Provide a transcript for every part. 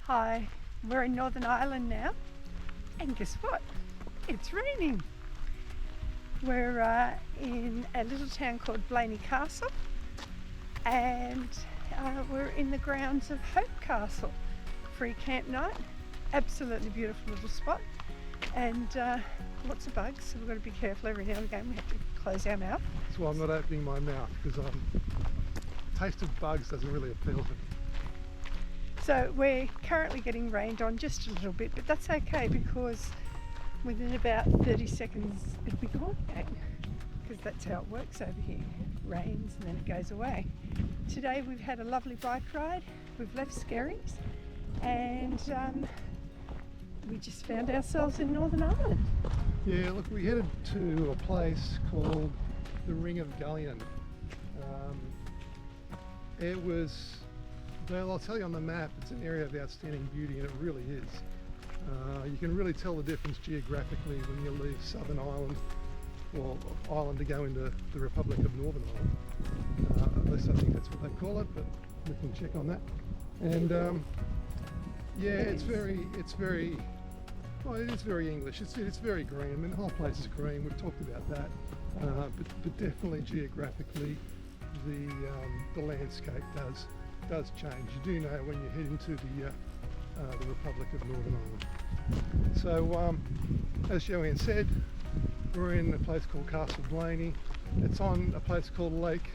Hi, we're in Northern Ireland now, and guess what? It's raining. We're in a little town called Blayney Castle, and we're in the grounds of Hope Castle. Free camp night, absolutely beautiful little spot, and lots of bugs, so we've got to be careful every now and again. We have to close our mouth. That's why I'm not opening my mouth, because taste of bugs doesn't really appeal to me. So we're currently getting rained on just a little bit, but that's okay because within about 30 seconds it'll be gone again, because that's how it works over here. Rains and then it goes away. Today we've had a lovely bike ride. We've left Skerries and we just found ourselves in Northern Ireland. Yeah, look, we headed to a place called the Ring of Gallion. It was, well, I'll tell you on the map, it's an area of outstanding beauty, and it really is. You can really tell the difference geographically when you leave Southern Ireland, or Ireland, to go into the Republic of Northern Ireland. At least I think that's what they call it, but we can check on that. And yeah, it's very, well, it is very English. It's very green. I mean, the whole place is green. We've talked about that, but definitely geographically, the landscape does change. You do know when you head into the Republic of Northern Ireland. So, as Joanne said, we're in a place called Castleblayney. It's on a place called Lake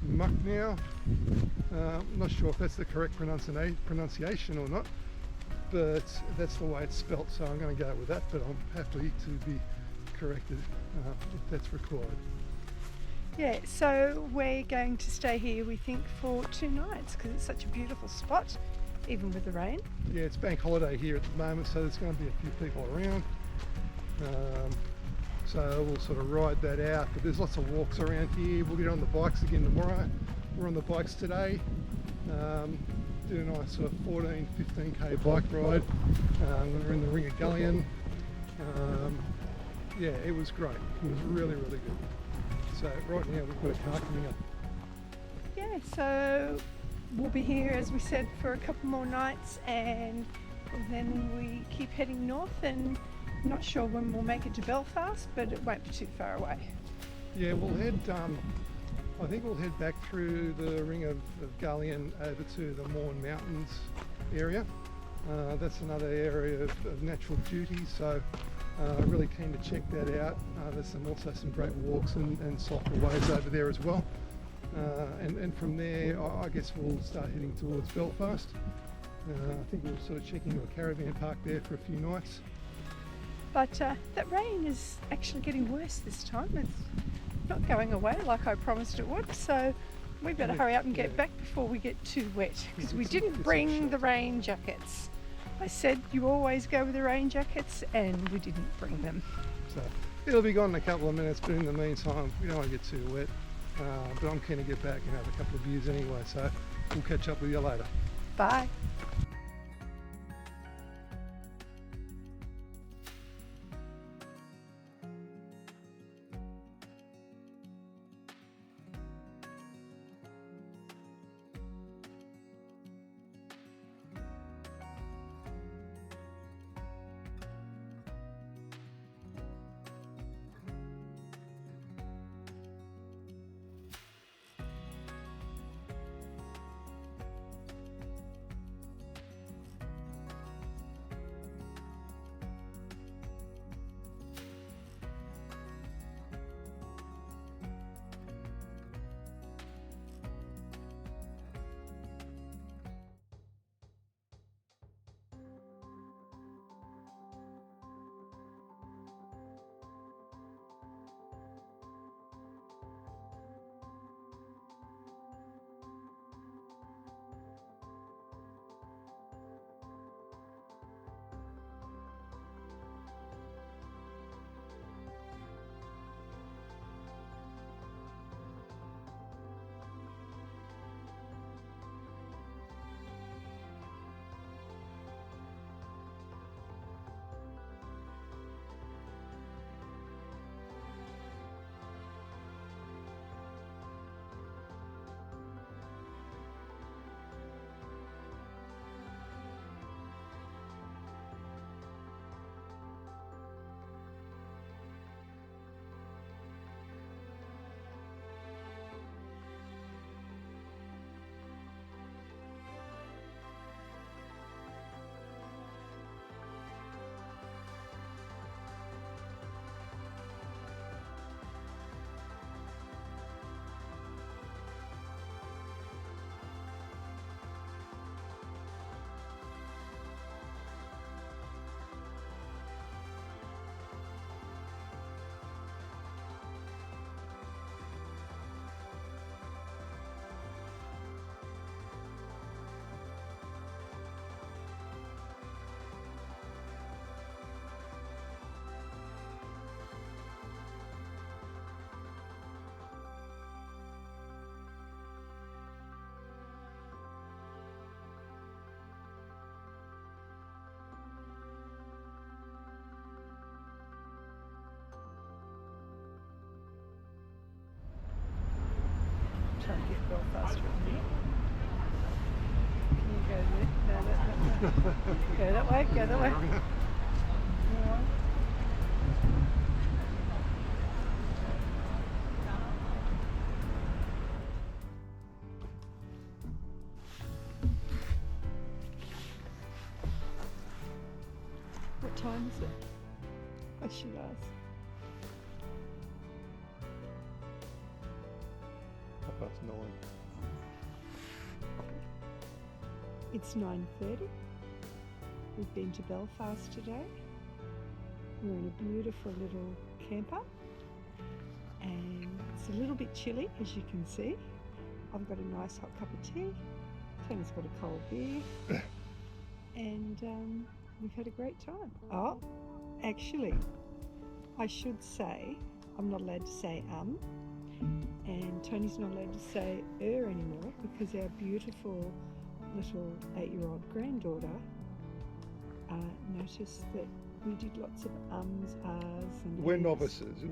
Mucknow. I'm not sure if that's the correct pronunciation or not, but that's the way it's spelt, so I'm going to go with that, but I'm happy to be corrected if that's required. Yeah, so we're going to stay here, we think, for 2 nights because it's such a beautiful spot, even with the rain. Yeah, it's bank holiday here at the moment, so there's going to be a few people around. So we'll sort of ride that out, but there's lots of walks around here. We'll get on the bikes again tomorrow. We're on the bikes today. Did a nice sort of 14-15k bike ride. We were in the Ring of Gallion. Yeah, it was great. It was really, really good. So right now we've got a car coming up. Yeah, so we'll be here, as we said, for a couple more nights, and then we keep heading north, and not sure when we'll make it to Belfast, but it won't be too far away. Yeah, we'll head, I think we'll head back through the Ring of Gallion over to the Mourne Mountains area. That's another area of natural beauty, so really keen to check that out. There's also some great walks and softer waves over there as well. And from there, I guess we'll start heading towards Belfast. I think we'll sort of check into a caravan park there for a few nights. But that rain is actually getting worse this time. It's not going away like I promised it would, so we better hurry up and get back before we get too wet, because we didn't bring the rain jackets. I said you always go with the rain jackets, and we didn't bring them. So it'll be gone in a couple of minutes, but in the meantime, we don't want to get too wet. But I'm keen to get back and have a couple of beers anyway, so we'll catch up with you later. Bye. try and get Belfast with me. Can you go there? No. Go that way, go that way. Yeah. What time is it? I should ask. 9:30. It's 9:30. We've been to Belfast today. We're in a beautiful little camper and it's a little bit chilly, as you can see. I've got a nice hot cup of tea. Tony's got a cold beer and we've had a great time. Oh, actually, I should say I'm not allowed to say and Tony's not allowed to say anymore because our beautiful little 8-year-old granddaughter noticed that we did lots of ums, ahs and We're es. novices.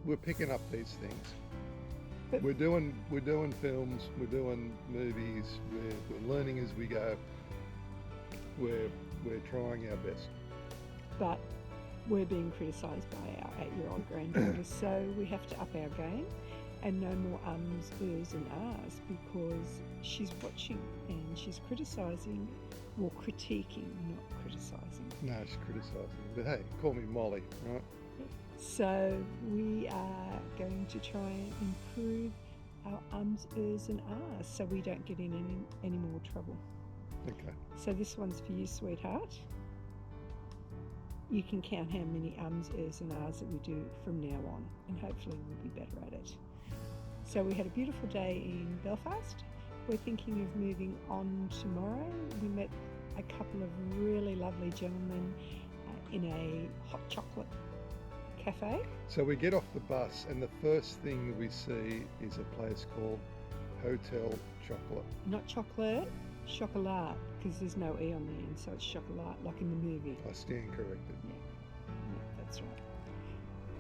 We're picking up these things. But- We're doing films. We're doing movies. We're learning as we go. We're trying our best. But we're being criticised by our 8-year-old granddaughter, so we have to up our game and no more ums, ers and ahs because she's watching and she's criticising, or critiquing, not criticising. No, she's criticising. But hey, call me Molly, right? So we are going to try and improve our ums, ers and ahs so we don't get in any more trouble. Okay. So this one's for you, sweetheart. You can count how many ums, ers and ahs that we do from now on and hopefully we'll be better at it. So we had a beautiful day in Belfast. We're thinking of moving on tomorrow. We met a couple of really lovely gentlemen in a hot chocolate cafe. So we get off the bus and the first thing that we see is a place called Hotel Chocolate. Not chocolate, chocolat, because there's no E on the end, so it's chocolat, like in the movie. I stand corrected. Yeah, that's right.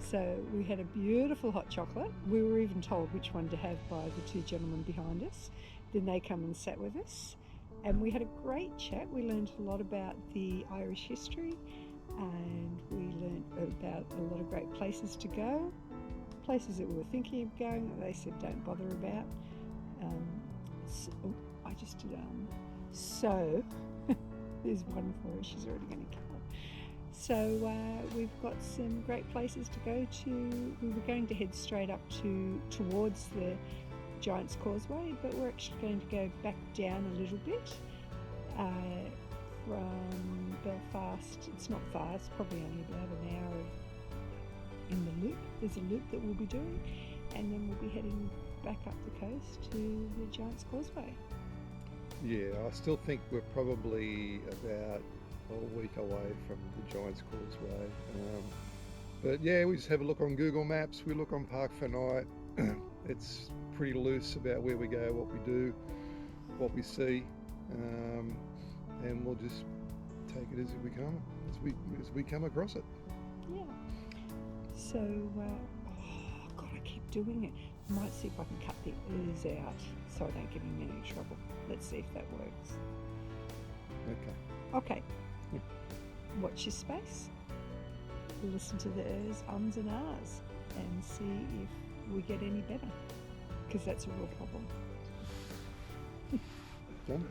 So we had a beautiful hot chocolate. We were even told which one to have by the two gentlemen behind us. Then they come and sat with us and we had a great chat. We learned a lot about the Irish history and we learned about a lot of great places to go, places that we were thinking of going that they said don't bother about. I just did so there's one for her, she's already going to come. So we've got some great places to go to. We were going to head straight up towards the Giant's Causeway, but we're actually going to go back down a little bit from Belfast. It's not far, it's probably only about an hour in the loop. There's a loop that we'll be doing and then we'll be heading back up the coast to the Giant's Causeway. Yeah, I still think we're probably about a week away from the Giant's Causeway. But yeah, we just have a look on Google Maps, we look on Park for Night. It's pretty loose about where we go, what we do, what we see, and we'll just take it as we come across it. Yeah. So, oh God, I keep doing it. I might see if I can cut the E's out so I don't get in any trouble. Let's see if that works. Okay. Okay. Watch your space. Listen to the E's, ums and ahs and see if we get any better. Because that's a real problem. Done?